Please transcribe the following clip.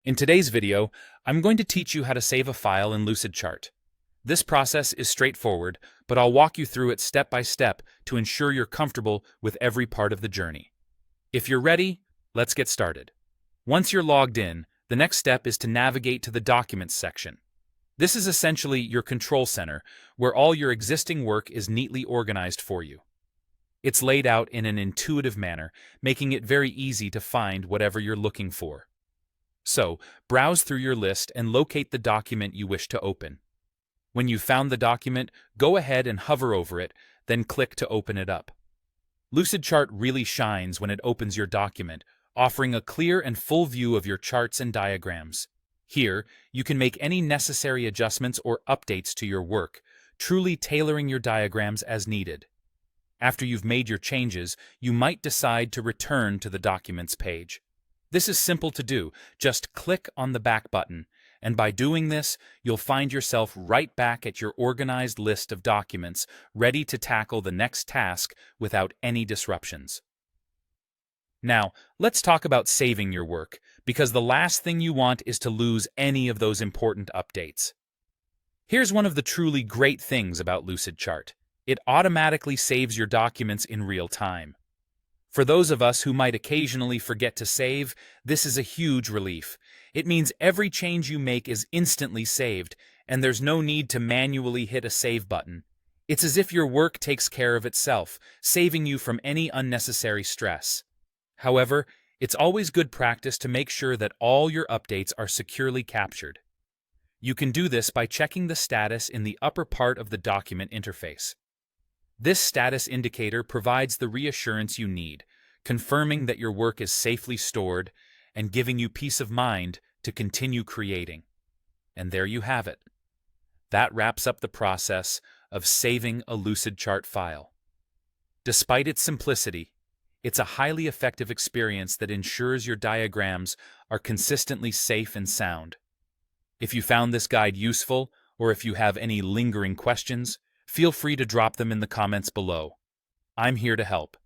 In today's video, I'm going to teach you how to save a file in Lucidchart. This process is straightforward, but I'll walk you through it step by step to ensure you're comfortable with every part of the journey. If you're ready, let's get started. Once you're logged in, the next step is to navigate to the Documents section. This is essentially your control center, where all your existing work is neatly organized for you. It's laid out in an intuitive manner, making it very easy to find whatever you're looking for. So, browse through your list and locate the document you wish to open. When you've found the document, go ahead and hover over it, then click to open it up. Lucidchart really shines when it opens your document, offering a clear and full view of your charts and diagrams. Here, you can make any necessary adjustments or updates to your work, truly tailoring your diagrams as needed. After you've made your changes, you might decide to return to the Documents page. This is simple to do. Just click on the back button, and by doing this, you'll find yourself right back at your organized list of documents, ready to tackle the next task without any disruptions. Now, let's talk about saving your work, because the last thing you want is to lose any of those important updates. Here's one of the truly great things about Lucidchart. It automatically saves your documents in real time. For those of us who might occasionally forget to save, this is a huge relief. It means every change you make is instantly saved, and there's no need to manually hit a save button. It's as if your work takes care of itself, saving you from any unnecessary stress. However, it's always good practice to make sure that all your updates are securely captured. You can do this by checking the status in the upper part of the document interface. This status indicator provides the reassurance you need, confirming that your work is safely stored and giving you peace of mind to continue creating. And there you have it. That wraps up the process of saving a Lucidchart file. Despite its simplicity, it's a highly effective experience that ensures your diagrams are consistently safe and sound. If you found this guide useful, or if you have any lingering questions, feel free to drop them in the comments below. I'm here to help.